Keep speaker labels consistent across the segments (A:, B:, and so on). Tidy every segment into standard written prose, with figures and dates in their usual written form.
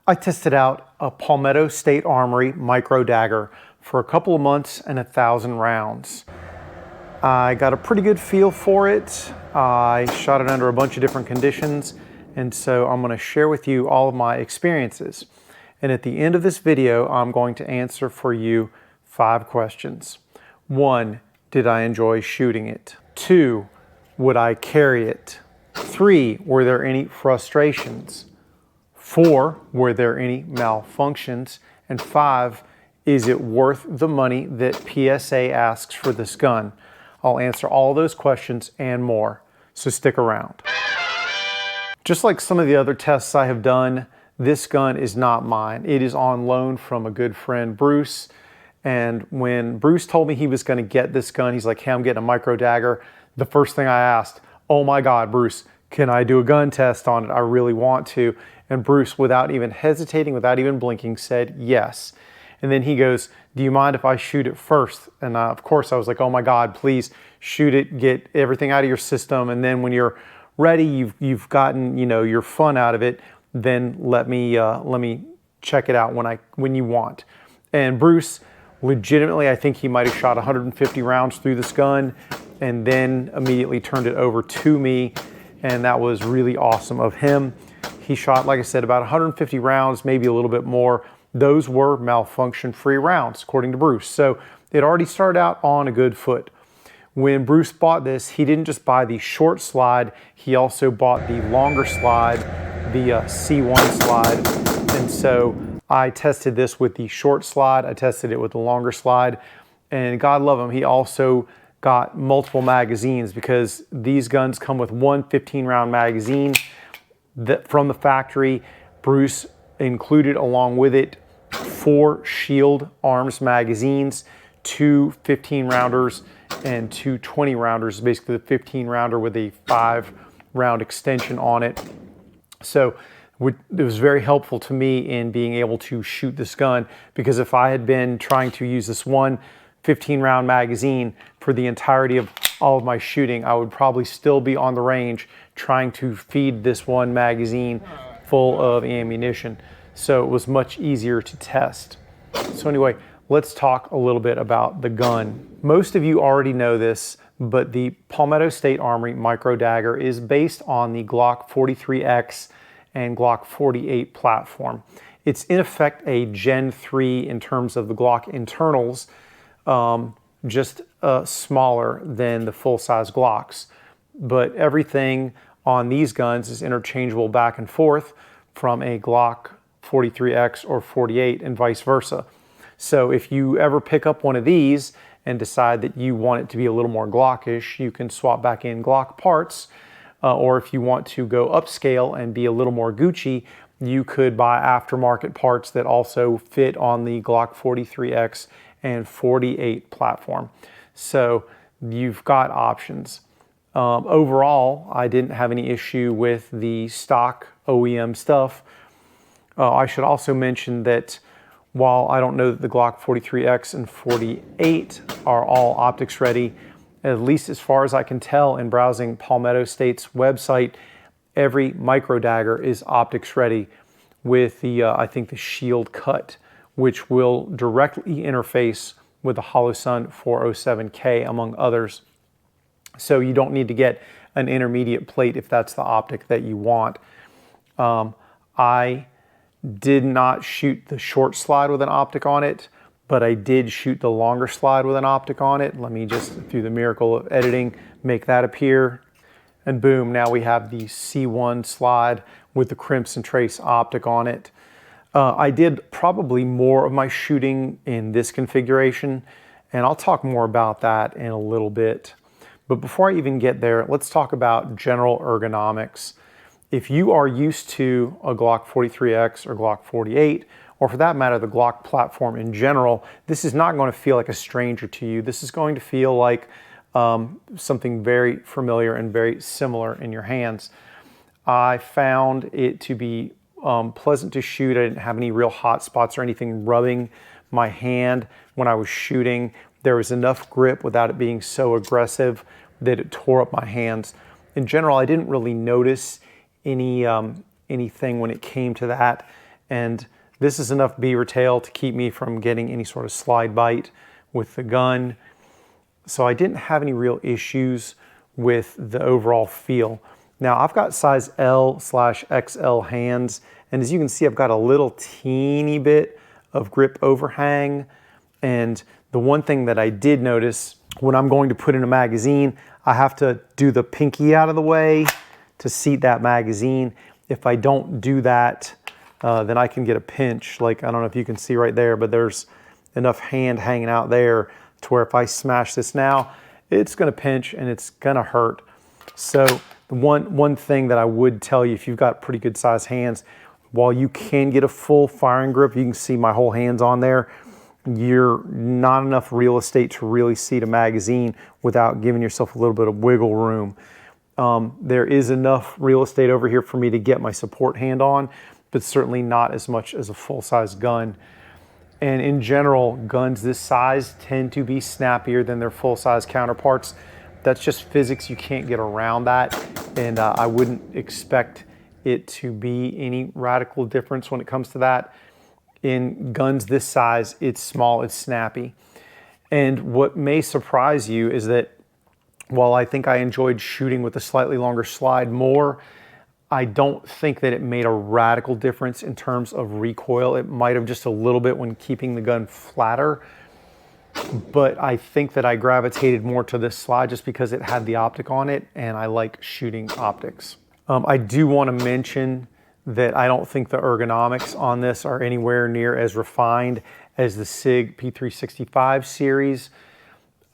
A: I tested out a Palmetto State Armory Micro Dagger for a couple of months and 1,000 rounds. I got a pretty good feel for it. I shot it under a bunch of different conditions, and so I'm going to share with you all of my experiences. And at the end of this video, I'm going to answer for you 5 questions. 1, did I enjoy shooting it? 2, would I carry it? 3, were there any frustrations? 4, were there any malfunctions? And 5, is it worth the money that PSA asks for this gun? I'll answer all those questions and more, so stick around. Just like some of the other tests I have done, this gun is not mine. It is on loan from a good friend, Bruce. And when Bruce told me he was going to get this gun, he's like, hey, I'm getting a Micro Dagger. The first thing I asked, oh my God, Bruce, can I do a gun test on it? I really want to. And Bruce, without even hesitating, without even blinking, said yes. And then he goes, do you mind if I shoot it first? And of course I was like, oh my God, please shoot it, get everything out of your system. And then when you're ready, you've gotten, your fun out of it, then let me check it out when you want. And Bruce, legitimately, I think he might have shot 150 rounds through this gun and then immediately turned it over to me. And that was really awesome of him. He shot, like I said, about 150 rounds, maybe a little bit more. Those were malfunction-free rounds, according to Bruce. So it already started out on a good foot. When Bruce bought this, he didn't just buy the short slide, he also bought the longer slide, the C1 slide. And so I tested this with the short slide, I tested it with the longer slide, and God love him, he also got multiple magazines because these guns come with one 15-round magazine from the factory. Bruce included along with it 4 Shield Arms magazines, 2 15-rounders and 2 20-rounders, basically the 15-rounder with a 5-round extension on it. So it was very helpful to me in being able to shoot this gun, because if I had been trying to use this one 15-round magazine for the entirety of all of my shooting, I would probably still be on the range trying to feed this one magazine full of ammunition. So it was much easier to test. So anyway, let's talk a little bit about the gun. Most of you already know this, but the Palmetto State Armory Micro Dagger is based on the Glock 43X and Glock 48 platform. It's in effect a Gen 3 in terms of the Glock internals, just smaller than the full-size Glocks. But everything on these guns is interchangeable back and forth from a Glock 43X or 48 and vice versa. So if you ever pick up one of these and decide that you want it to be a little more Glockish, you can swap back in Glock parts. Or if you want to go upscale and be a little more Gucci, you could buy aftermarket parts that also fit on the Glock 43X and 48 platform. So you've got options. Overall, I didn't have any issue with the stock OEM stuff. I should also mention that while I don't know that the Glock 43X and 48 are all optics ready, at least as far as I can tell in browsing Palmetto State's website, every Micro Dagger is optics ready with the, I think the shield cut, which will directly interface with the Holosun 407K among others. So you don't need to get an intermediate plate if that's the optic that you want. I did not shoot the short slide with an optic on it, but I did shoot the longer slide with an optic on it. Let me just, through the miracle of editing, make that appear. And boom, now we have the C1 slide with the Crimson Trace optic on it. I did probably more of my shooting in this configuration, and I'll talk more about that in a little bit. But before I even get there, let's talk about general ergonomics. If you are used to a Glock 43X or Glock 48, or for that matter, the Glock platform in general, this is not going to feel like a stranger to you. This is going to feel like something very familiar and very similar in your hands. I found it to be pleasant to shoot. I didn't have any real hot spots or anything rubbing my hand when I was shooting. There was enough grip without it being so aggressive that it tore up my hands. In general, I didn't really notice anything when it came to that. And this is enough beaver tail to keep me from getting any sort of slide bite with the gun. So I didn't have any real issues with the overall feel. Now I've got size L/XL hands, and as you can see, I've got a little teeny bit of grip overhang. And the one thing that I did notice, when I'm going to put in a magazine, I have to do the pinky out of the way to seat that magazine. If I don't do that, then I can get a pinch. Like, I don't know if you can see right there, but there's enough hand hanging out there to where if I smash this now, it's gonna pinch and it's gonna hurt. So the one thing that I would tell you, if you've got pretty good sized hands, while you can get a full firing grip, you can see my whole hand's on there, you're not enough real estate to really seat a magazine without giving yourself a little bit of wiggle room. There is enough real estate over here for me to get my support hand on, but certainly not as much as a full-size gun. And in general, guns this size tend to be snappier than their full-size counterparts. That's just physics. You can't get around that. And I wouldn't expect it to be any radical difference when it comes to that. In guns this size, it's small, it's snappy. And what may surprise you is that while I think I enjoyed shooting with a slightly longer slide more, I don't think that it made a radical difference in terms of recoil. It might have just a little bit when keeping the gun flatter, but I think that I gravitated more to this slide just because it had the optic on it, and I like shooting optics. I do want to mention that I don't think the ergonomics on this are anywhere near as refined as the SIG P365 series,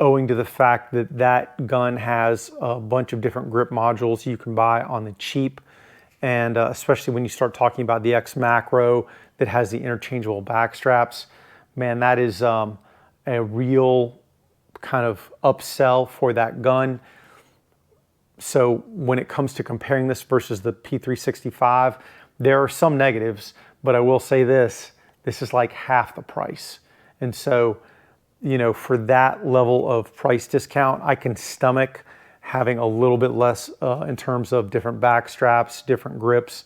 A: owing to the fact that that gun has a bunch of different grip modules you can buy on the cheap. And especially when you start talking about the X Macro that has the interchangeable back straps, man, that is a real kind of upsell for that gun. So when it comes to comparing this versus the P365, there are some negatives, but I will say this is like half the price. And so, you know, for that level of price discount, I can stomach having a little bit less in terms of different back straps, different grips.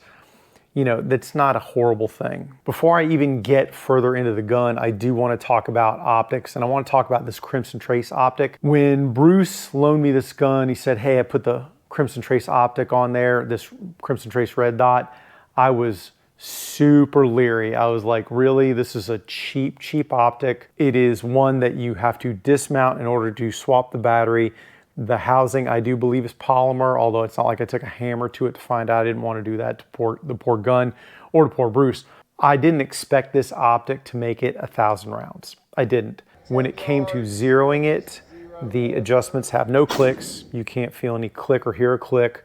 A: You know, that's not a horrible thing. Before I even get further into the gun, I do want to talk about optics, and I want to talk about this Crimson Trace optic. When Bruce loaned me this gun, he said, hey, I put the Crimson Trace optic on there, this Crimson Trace red dot. I was super leery. I was like, really? This is a cheap optic. It is one that you have to dismount in order to swap the battery. The housing, I do believe, is polymer, although it's not like I took a hammer to it to find out. I didn't want to do that to the poor gun or to poor Bruce. I didn't expect this optic to make it 1,000 rounds. I didn't. When it came to zeroing it, the adjustments have no clicks. You can't feel any click or hear a click.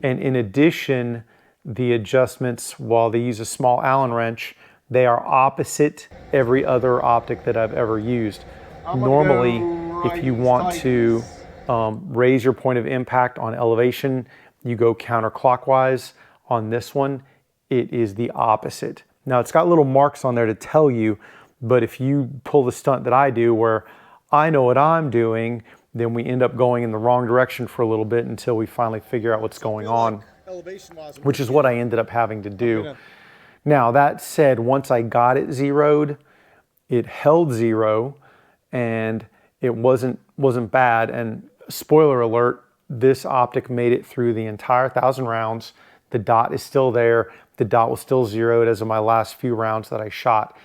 A: And in addition, the adjustments, while they use a small Allen wrench, they are opposite every other optic that I've ever used. Normally, if you want to raise your point of impact on elevation, you go counterclockwise. On this one, it is the opposite. Now, it's got little marks on there to tell you, but if you pull the stunt that I do where I know what I'm doing, then we end up going in the wrong direction for a little bit until we finally figure out what's going on, which is what I ended up having to do. Now, that said, once I got it zeroed, it held zero, and it wasn't bad. And spoiler alert, this optic made it through the entire 1,000 rounds. The dot is still there. The dot was still zeroed as of my last few rounds that I shot.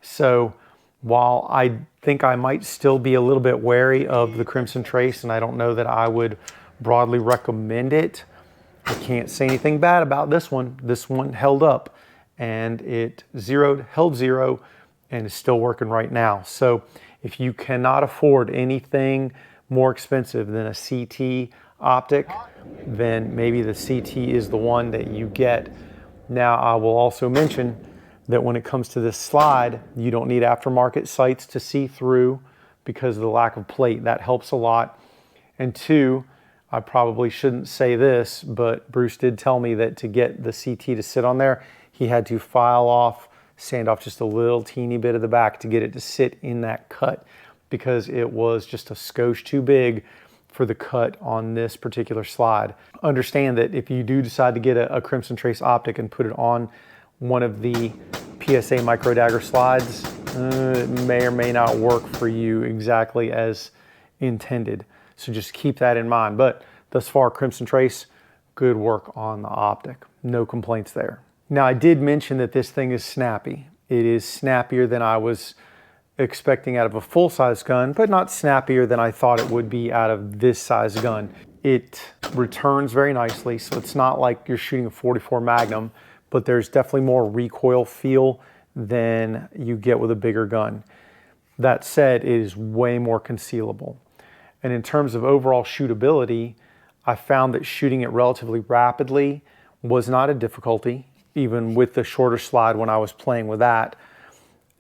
A: So while I think I might still be a little bit wary of the Crimson Trace, and I don't know that I would broadly recommend it, I can't say anything bad about this one. This one held up, and it held zero, and is still working right now. So if you cannot afford anything more expensive than a CT optic, then maybe the CT is the one that you get. Now, I will also mention that when it comes to this slide, you don't need aftermarket sights to see through because of the lack of plate. That helps a lot. And two, I probably shouldn't say this, but Bruce did tell me that to get the CT to sit on there, he had to sand off just a little teeny bit of the back to get it to sit in that cut, because it was just a skosh too big for the cut on this particular slide. Understand that if you do decide to get a Crimson Trace optic and put it on one of the PSA Micro Dagger slides, it may or may not work for you exactly as intended. So just keep that in mind. But thus far, Crimson Trace, good work on the optic. No complaints there. Now, I did mention that this thing is snappy. It is snappier than I was expecting out of a full-size gun, but not snappier than I thought it would be out of this size gun. It returns very nicely, so it's not like you're shooting a 44 Magnum, but there's definitely more recoil feel than you get with a bigger gun. That said, it is way more concealable. And in terms of overall shootability, I found that shooting it relatively rapidly was not a difficulty, even with the shorter slide when I was playing with that.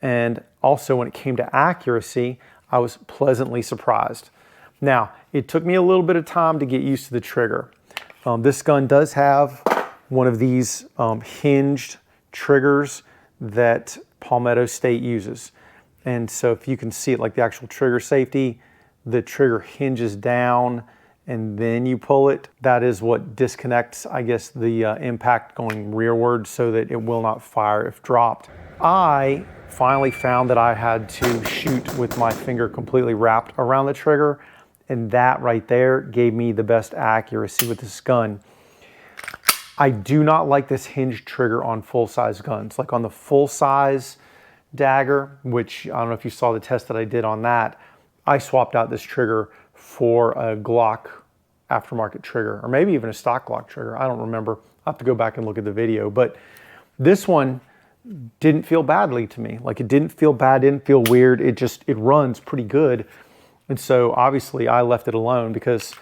A: And also when it came to accuracy, I was pleasantly surprised. Now, it took me a little bit of time to get used to the trigger. This gun does have one of these hinged triggers that Palmetto State uses. And so if you can see it, like the actual trigger safety, the trigger hinges down and then you pull it. That is what disconnects, I guess, the impact going rearward so that it will not fire if dropped. I finally found that I had to shoot with my finger completely wrapped around the trigger, and that right there gave me the best accuracy with this gun. I do not like this hinged trigger on full-size guns. Like on the full-size Dagger, which I don't know if you saw the test that I did on that, I swapped out this trigger for a Glock aftermarket trigger, or maybe even a stock Glock trigger. I don't remember. I'll have to go back and look at the video. But this one didn't feel badly to me. Like, it didn't feel bad, didn't feel weird. It runs pretty good. And so obviously I left it alone, because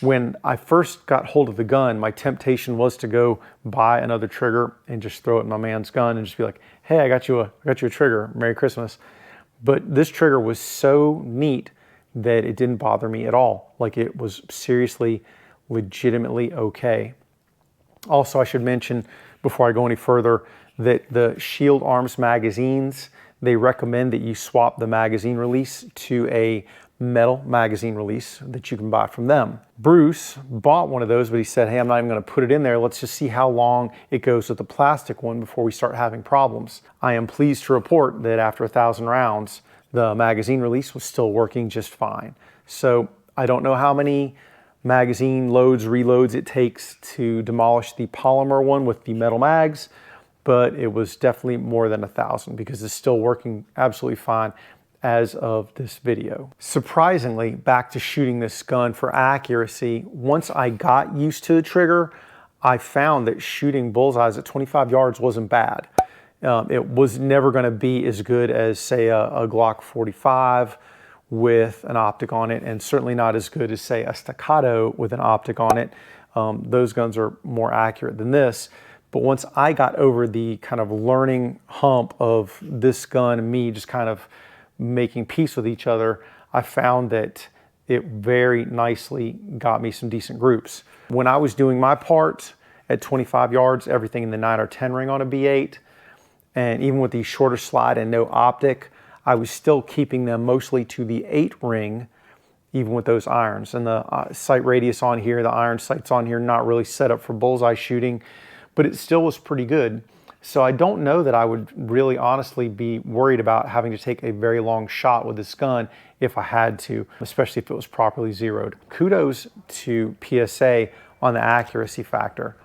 A: when I first got hold of the gun, my temptation was to go buy another trigger and just throw it in my man's gun and just be like, hey, I got you a trigger, Merry Christmas. But this trigger was so neat that it didn't bother me at all. Like, it was seriously, legitimately okay. Also, I should mention before I go any further that the Shield Arms magazines, they recommend that you swap the magazine release to a metal magazine release that you can buy from them. Bruce bought one of those, but he said, hey, I'm not even going to put it in there. Let's just see how long it goes with the plastic one before we start having problems. I am pleased to report that after 1,000 rounds, the magazine release was still working just fine. So I don't know how many magazine loads, reloads it takes to demolish the polymer one with the metal mags, but it was definitely more than 1,000, because it's still working absolutely fine as of this video. Surprisingly, back to shooting this gun for accuracy, once I got used to the trigger, I found that shooting bullseyes at 25 yards wasn't bad. It was never going to be as good as, say, a Glock 45 with an optic on it, and certainly not as good as, say, a Staccato with an optic on it. Those guns are more accurate than this. But once I got over the kind of learning hump of this gun and me just kind of making peace with each other, I found that it very nicely got me some decent groups. When I was doing my part at 25 yards, everything in the 9 or 10 ring on a B8, and even with the shorter slide and no optic, I was still keeping them mostly to the 8 ring, even with those irons. And the sight radius on here, the iron sights on here, not really set up for bullseye shooting, but it still was pretty good. So I don't know that I would really honestly be worried about having to take a very long shot with this gun if I had to, especially if it was properly zeroed. Kudos to PSA on the accuracy factor.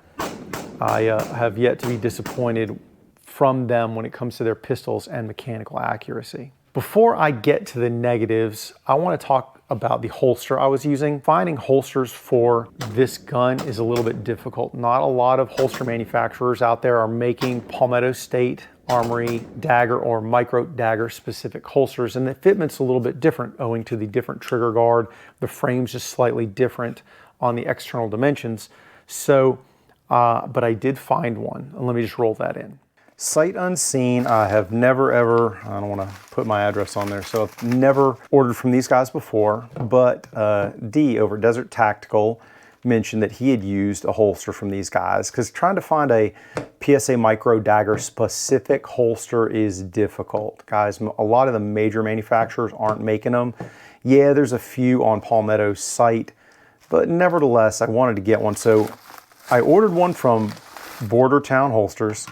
A: I have yet to be disappointed from them when it comes to their pistols and mechanical accuracy. Before I get to the negatives, I want to talk about the holster I was using. Finding holsters for this gun is a little bit difficult. Not a lot of holster manufacturers out there are making Palmetto State Armory Dagger or Micro Dagger specific holsters, and the fitment's a little bit different owing to the different trigger guard. The frame's just slightly different on the external dimensions. So, but I did find one, and let me just roll that in. Sight unseen, I have never ever, I don't want to put my address on there, so I've never ordered from these guys before, but D over at Desert Tactical mentioned that he had used a holster from these guys, because trying to find a PSA Micro Dagger specific holster is difficult. Guys, a lot of the major manufacturers aren't making them. Yeah, there's a few on Palmetto's site, but nevertheless, I wanted to get one, so I ordered one from Border Town Holsters.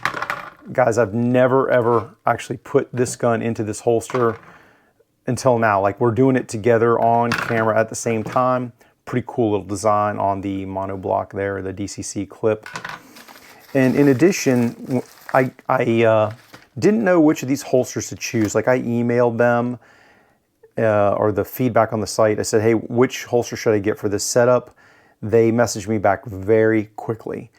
A: guys, I've never ever actually put this gun into this holster until now. Like, we're doing it together on camera at the same time. Pretty cool little design on the monoblock there, the DCC clip. And in addition, I didn't know which of these holsters to choose. Like, I emailed them or the feedback on the site. I said, hey, which holster should I get for this setup? They messaged me back very quickly.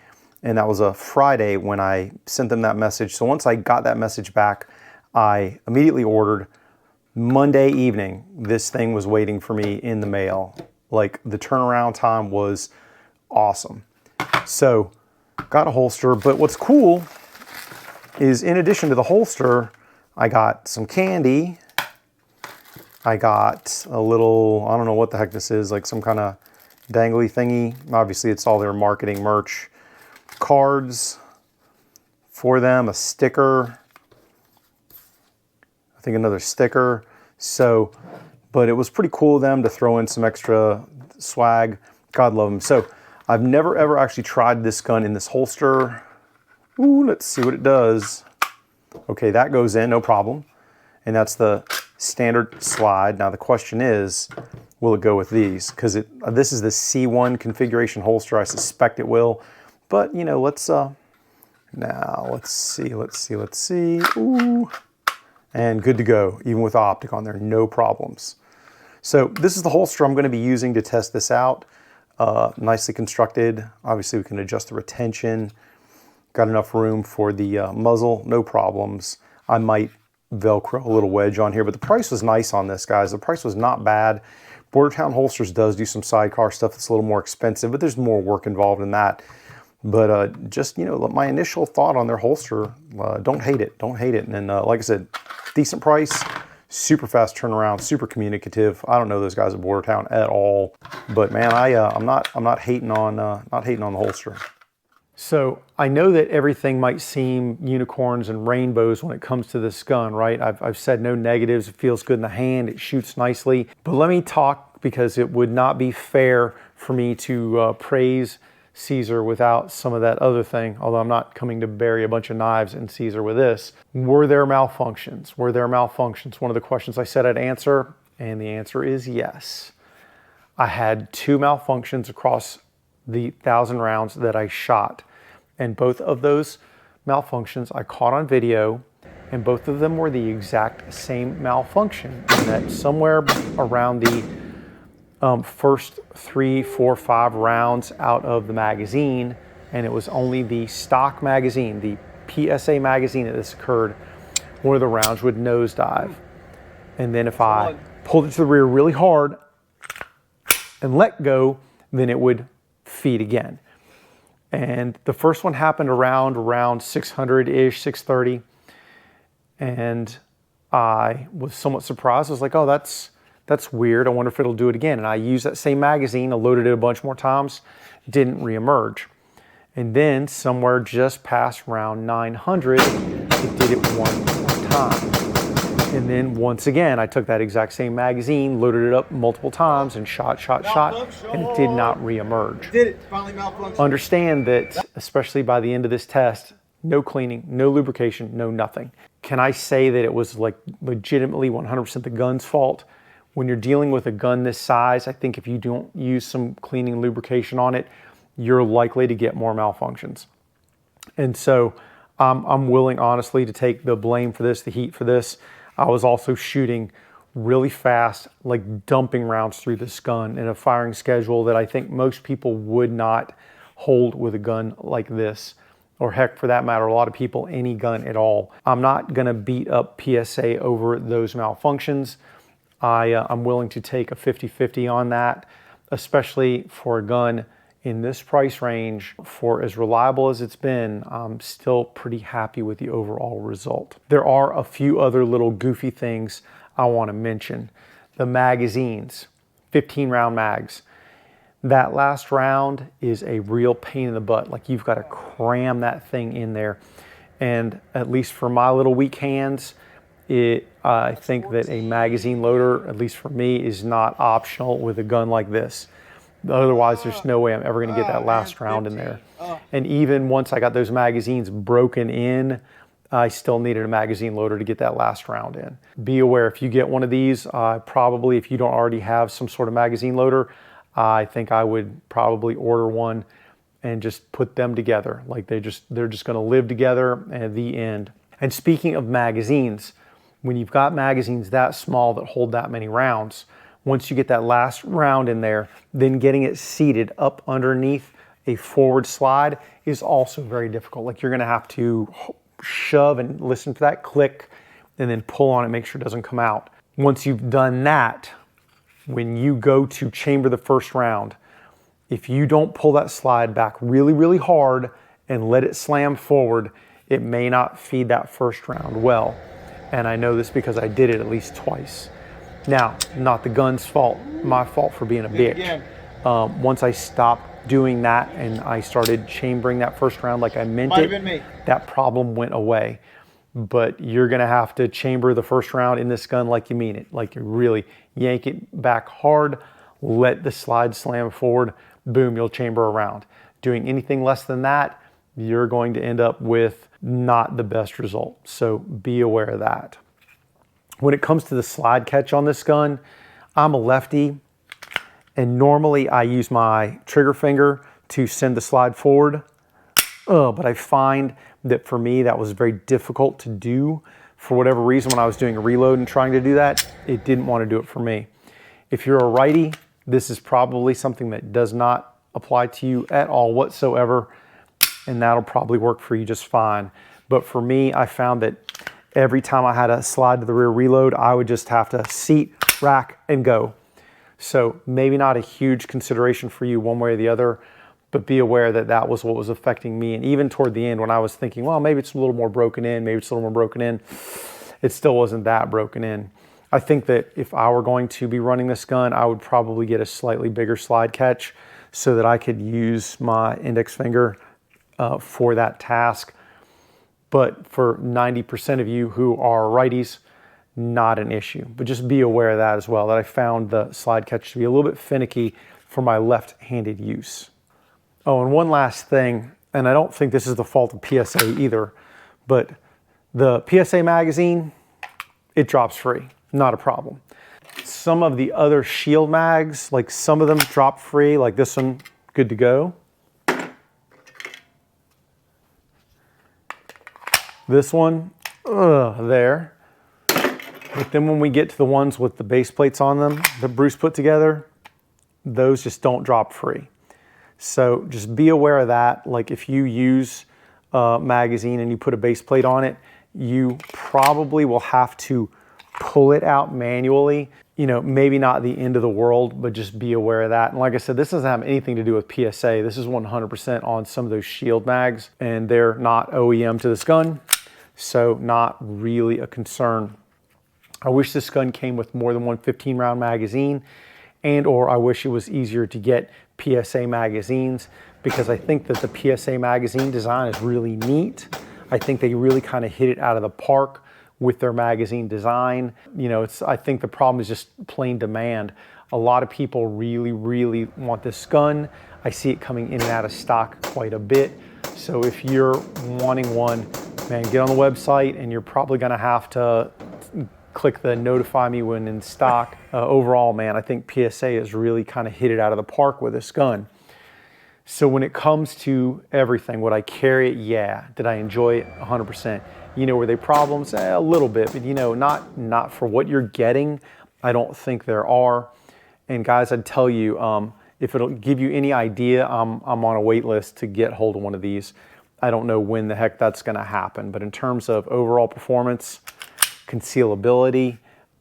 A: And that was a Friday when I sent them that message. So once I got that message back, I immediately ordered. Monday evening, this thing was waiting for me in the mail. Like, the turnaround time was awesome. So got a holster, but what's cool is in addition to the holster, I got some candy. I got a little, I don't know what the heck this is, like some kind of dangly thingy. Obviously it's all their marketing merch. Cards for them, a sticker, I think another sticker. So, but it was pretty cool of them to throw in some extra swag. God love them. So I've never ever actually tried this gun in this holster. Ooh, let's see what it does. Okay, that goes in, no problem. And that's the standard slide. Now the question is, will it go with these? Because this is the C1 configuration holster. I suspect it will. But, you know, let's see. Ooh. And good to go, even with optic on there, no problems. So this is the holster I'm going to be using to test this out. Nicely constructed. Obviously we can adjust the retention. Got enough room for the muzzle, no problems. I might Velcro a little wedge on here, but the price was nice on this, guys. The price was not bad. Bordertown Holsters does do some sidecar stuff that's a little more expensive, but there's more work involved in that. But just, you know, my initial thought on their holster, don't hate it, don't hate it. And like I said, decent price, super fast turnaround, super communicative. I don't know those guys at Bordertown at all, but man, I'm not hating on the holster. So I know that everything might seem unicorns and rainbows when it comes to this gun, right? I've said no negatives. It feels good in the hand. It shoots nicely. But let me talk, because it would not be fair for me to praise Caesar without some of that other thing, although I'm not coming to bury a bunch of knives in Caesar with this. Were there malfunctions? Were there malfunctions? One of the questions I said I'd answer, and the answer is yes. I had 2 malfunctions across the 1,000 rounds that I shot, and both of those malfunctions I caught on video, and both of them were the exact same malfunction, in that somewhere around the first 3, 4, 5 rounds out of the magazine, and it was only the stock magazine, the PSA magazine that this occurred, one of the rounds would nosedive. And then if I pulled it to the rear really hard and let go, then it would feed again. And the first one happened around 600-ish, 630. And I was somewhat surprised. I was like, oh, that's weird. I wonder if it'll do it again. And I used that same magazine. I loaded it a bunch more times. Didn't reemerge. And then somewhere just past round 900, it did it one more time. And then once again, I took that exact same magazine, loaded it up multiple times, and shot, and it did not reemerge.
B: Did it finally malfunction?
A: Understand that, especially by the end of this test, no cleaning, no lubrication, no nothing. Can I say that it was like legitimately 100% the gun's fault? When you're dealing with a gun this size, I think if you don't use some cleaning and lubrication on it, you're likely to get more malfunctions. And so I'm willing, honestly, to take the blame for this, the heat for this. I was also shooting really fast, like dumping rounds through this gun in a firing schedule that I think most people would not hold with a gun like this, or heck, for that matter, a lot of people, any gun at all. I'm not gonna beat up PSA over those malfunctions. I'm willing to take a 50-50 on that, especially for a gun in this price range. For as reliable as it's been, I'm still pretty happy with the overall result. There are a few other little goofy things I want to mention. The magazines, 15 round mags. That last round is a real pain in the butt. Like, you've got to cram that thing in there. And at least for my little weak hands, I think that a magazine loader, at least for me, is not optional with a gun like this. Otherwise, there's no way I'm ever going to get that last round in there. And even once I got those magazines broken in, I still needed a magazine loader to get that last round in. Be aware, if you get one of these, probably if you don't already have some sort of magazine loader, I think I would probably order one and just put them together. Like they're just gonna live together at the end. And speaking of magazines, when you've got magazines that small that hold that many rounds, once you get that last round in there, then getting it seated up underneath a forward slide is also very difficult. Like you're gonna have to shove and listen to that click and then pull on it, make sure it doesn't come out. Once you've done that, when you go to chamber the first round, if you don't pull that slide back really, really hard and let it slam forward, it may not feed that first round well. And I know this because I did it at least twice. Now, not the gun's fault, my fault for being a bitch. Once I stopped doing that and I started chambering that first round like I meant it, that problem went away. But you're gonna have to chamber the first round in this gun like you mean it. Like you really yank it back hard, let the slide slam forward, boom, you'll chamber a round. Doing anything less than that, you're going to end up with not the best result. So be aware of that. When it comes to the slide catch on this gun, I'm a lefty, and normally I use my trigger finger to send the slide forward. But I find that for me, that was very difficult to do. For whatever reason, when I was doing a reload and trying to do that, it didn't want to do it for me. If you're a righty, this is probably something that does not apply to you at all whatsoever, and that'll probably work for you just fine. But for me, I found that every time I had a slide to the rear reload, I would just have to seat, rack, and go. So maybe not a huge consideration for you one way or the other, but be aware that that was what was affecting me. And even toward the end when I was thinking, well, maybe it's a little more broken in, maybe it's a little more broken in, it still wasn't that broken in. I think that if I were going to be running this gun, I would probably get a slightly bigger slide catch so that I could use my index finger for that task. But for 90% of you who are righties, not an issue. But just be aware of that as well, that I found the slide catch to be a little bit finicky for my left-handed use. Oh, and one last thing, and I don't think this is the fault of PSA either, but the PSA magazine, it drops free, not a problem. Some of the other shield mags, like some of them drop free, like this one, good to go. This one, there. But then when we get to the ones with the base plates on them that Bruce put together, those just don't drop free. So just be aware of that. Like if you use a magazine and you put a base plate on it, you probably will have to pull it out manually. You know, maybe not the end of the world, but just be aware of that. And like I said, this doesn't have anything to do with PSA. This is 100% on some of those shield mags, and they're not OEM to this gun, so not really a concern. I wish this gun came with more than one 15-round magazine, and or I wish it was easier to get PSA magazines, because I think that the PSA magazine design is really neat. I think they really kind of hit it out of the park with their magazine design. You know, I think the problem is just plain demand. A lot of people really, really want this gun. I see it coming in and out of stock quite a bit. So if you're wanting one, man, get on the website, and you're probably gonna have to click the notify me when in stock. Overall, man, I think PSA has really kind of hit it out of the park with this gun. So when it comes to everything, would I carry it? Yeah. Did I enjoy it? 100%. You know, were there problems? A little bit, but you know, not for what you're getting. I don't think there are. And guys, I'd tell you, if it'll give you any idea, I'm on a wait list to get hold of one of these. I don't know when the heck that's gonna happen, but in terms of overall performance, concealability,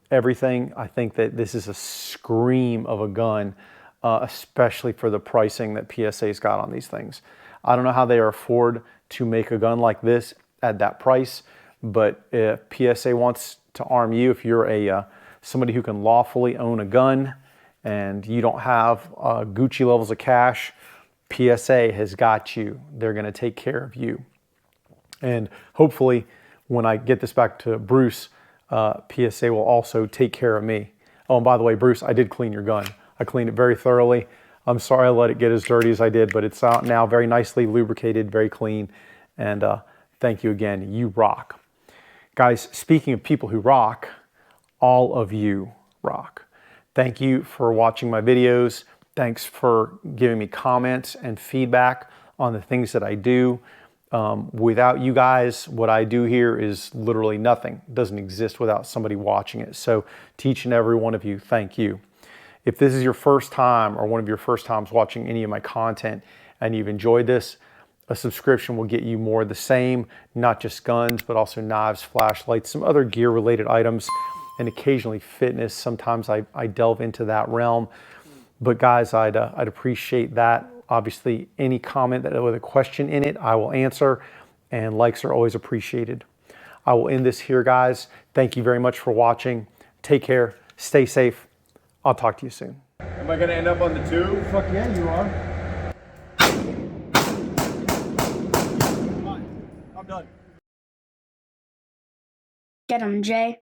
A: everything, I think that this is a scream of a gun, especially for the pricing that PSA's got on these things. I don't know how they afford to make a gun like this at that price, but if PSA wants to arm you, if you're somebody who can lawfully own a gun and you don't have Gucci levels of cash, PSA has got you. They're gonna take care of you. And hopefully when I get this back to Bruce, PSA will also take care of me. Oh, and by the way, Bruce, I did clean your gun. I cleaned it very thoroughly. I'm sorry I let it get as dirty as I did, but it's out now very nicely lubricated, very clean. And thank you again. You rock. Guys, speaking of people who rock, all of you rock. Thank you for watching my videos. Thanks for giving me comments and feedback on the things that I do. Without you guys, what I do here is literally nothing. It doesn't exist without somebody watching it. So to each and every one of you, thank you. If this is your first time or one of your first times watching any of my content and you've enjoyed this, a subscription will get you more of the same, not just guns, but also knives, flashlights, some other gear related items, and occasionally fitness. Sometimes I delve into that realm. But guys, I'd appreciate that. Obviously, any comment that with a question in it, I will answer, and likes are always appreciated. I will end this here, guys. Thank you very much for watching. Take care. Stay safe. I'll talk to you soon.
B: Am I gonna end up on the tube?
A: Fuck yeah, you are.
B: I'm done.
C: Get him, Jay.